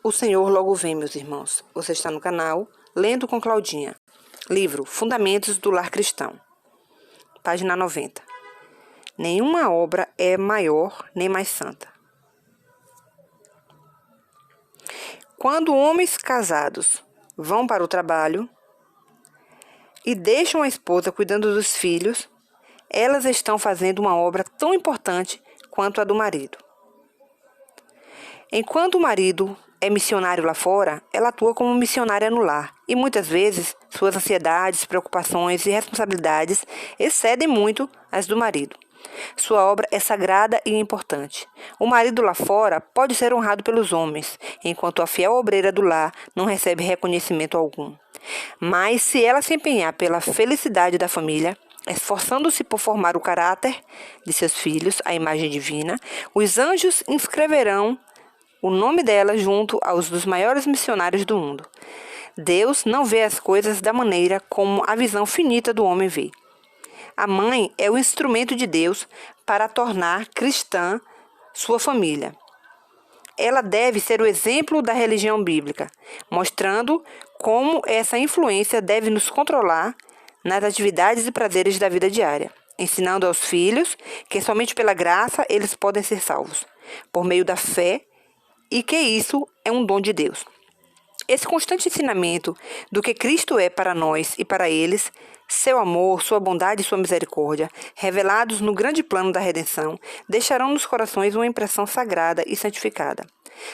O Senhor logo vem, meus irmãos. Você está no canal Lendo com Claudinha. Livro Fundamentos do Lar Cristão. Página 90. Nenhuma obra é maior nem mais santa. Quando homens casados vão para o trabalho e deixam a esposa cuidando dos filhos, elas estão fazendo uma obra tão importante quanto a do marido. Enquanto o marido é missionário lá fora, ela atua como missionária no lar. E muitas vezes, suas ansiedades, preocupações e responsabilidades excedem muito as do marido. Sua obra é sagrada e importante. O marido lá fora pode ser honrado pelos homens, enquanto a fiel obreira do lar não recebe reconhecimento algum. Mas se ela se empenhar pela felicidade da família, esforçando-se por formar o caráter de seus filhos, à imagem divina, os anjos inscreverão o nome dela junto aos dos maiores missionários do mundo. Deus não vê as coisas da maneira como a visão finita do homem vê. A mãe é o instrumento de Deus para tornar cristã sua família. Ela deve ser o exemplo da religião bíblica, mostrando como essa influência deve nos controlar nas atividades e prazeres da vida diária, ensinando aos filhos que somente pela graça eles podem ser salvos, por meio da fé, e que isso é um dom de Deus. Esse constante ensinamento do que Cristo é para nós e para eles, seu amor, sua bondade e sua misericórdia, revelados no grande plano da redenção, deixarão nos corações uma impressão sagrada e santificada.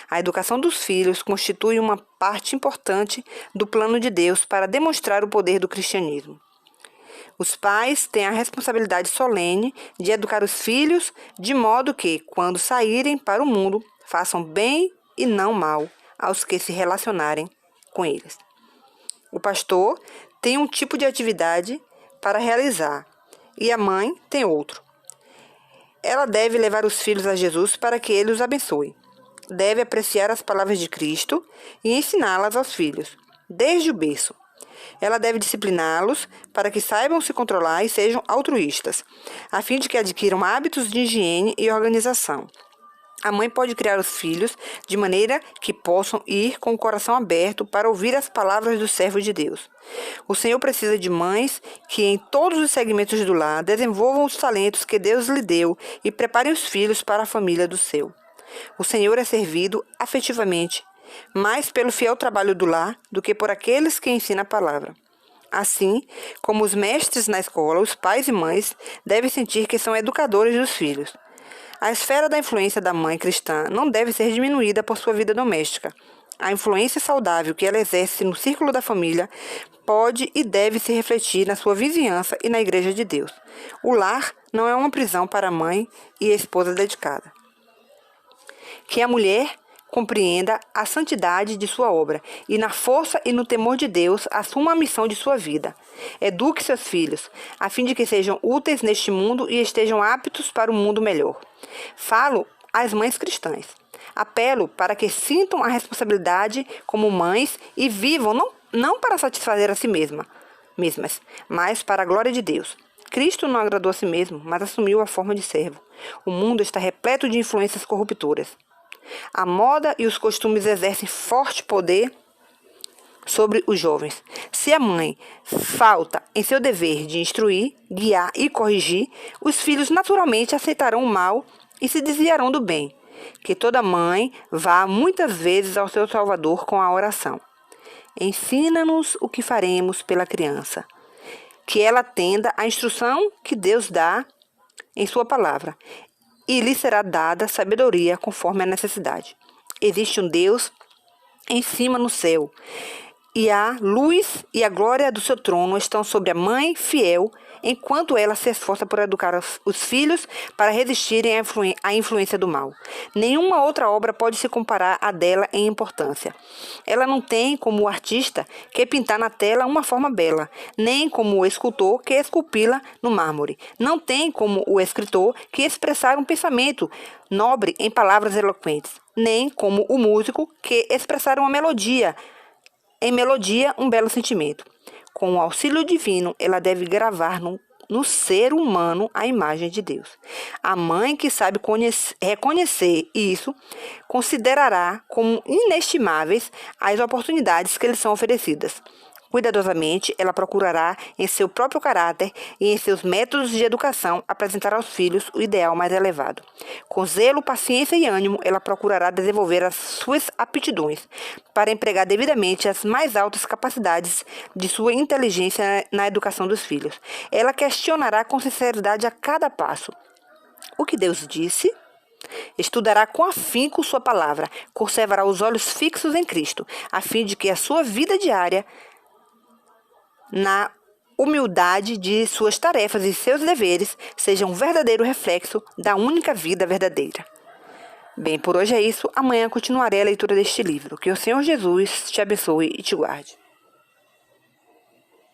A educação dos filhos constitui uma parte importante do plano de Deus para demonstrar o poder do cristianismo. Os pais têm a responsabilidade solene de educar os filhos de modo que, quando saírem para o mundo, façam bem e não mal aos que se relacionarem com eles. O pastor tem um tipo de atividade para realizar e a mãe tem outro. Ela deve levar os filhos a Jesus para que ele os abençoe. Deve apreciar as palavras de Cristo e ensiná-las aos filhos, desde o berço. Ela deve discipliná-los para que saibam se controlar e sejam altruístas, a fim de que adquiram hábitos de higiene e organização. A mãe pode criar os filhos de maneira que possam ir com o coração aberto para ouvir as palavras do servo de Deus. O Senhor precisa de mães que, em todos os segmentos do lar, desenvolvam os talentos que Deus lhe deu e preparem os filhos para a família do seu. O Senhor é servido afetivamente, mais pelo fiel trabalho do lar do que por aqueles que ensinam a palavra. Assim como os mestres na escola, os pais e mães devem sentir que são educadores dos filhos. A esfera da influência da mãe cristã não deve ser diminuída por sua vida doméstica. A influência saudável que ela exerce no círculo da família pode e deve se refletir na sua vizinhança e na Igreja de Deus. O lar não é uma prisão para a mãe e a esposa dedicada. Que a mulher compreenda a santidade de sua obra e, na força e no temor de Deus, assuma a missão de sua vida. Eduque seus filhos, a fim de que sejam úteis neste mundo e estejam aptos para um mundo melhor. Falo às mães cristãs. Apelo para que sintam a responsabilidade como mães e vivam não para satisfazer a si mesmas, mas para a glória de Deus. Cristo não agradou a si mesmo, mas assumiu a forma de servo. O mundo está repleto de influências corruptoras. A moda e os costumes exercem forte poder sobre os jovens. Se a mãe falta em seu dever de instruir, guiar e corrigir, os filhos naturalmente aceitarão o mal e se desviarão do bem. Que toda mãe vá muitas vezes ao seu Salvador com a oração. Ensina-nos o que faremos pela criança. Que ela atenda à instrução que Deus dá em sua palavra, e lhe será dada sabedoria conforme a necessidade. Existe um Deus em cima no céu, e a luz e a glória do seu trono estão sobre a mãe fiel, enquanto ela se esforça por educar os filhos para resistirem à influência do mal. Nenhuma outra obra pode se comparar à dela em importância. Ela não tem, como o artista, que pintar na tela uma forma bela, nem como o escultor que esculpi-la no mármore. Não tem, como o escritor, que expressar um pensamento nobre em palavras eloquentes, nem como o músico que expressar uma melodia, um belo sentimento. Com o auxílio divino, ela deve gravar no ser humano a imagem de Deus. A mãe que sabe reconhecer isso considerará como inestimáveis as oportunidades que lhes são oferecidas. Cuidadosamente, ela procurará, em seu próprio caráter e em seus métodos de educação, apresentar aos filhos o ideal mais elevado. Com zelo, paciência e ânimo, ela procurará desenvolver as suas aptidões para empregar devidamente as mais altas capacidades de sua inteligência na educação dos filhos. Ela questionará com sinceridade a cada passo: o que Deus disse? Estudará com afinco sua palavra, conservará os olhos fixos em Cristo, a fim de que a sua vida diária, na humildade de suas tarefas e seus deveres, seja um verdadeiro reflexo da única vida verdadeira. Bem, por hoje é isso. Amanhã continuarei a leitura deste livro. Que o Senhor Jesus te abençoe e te guarde.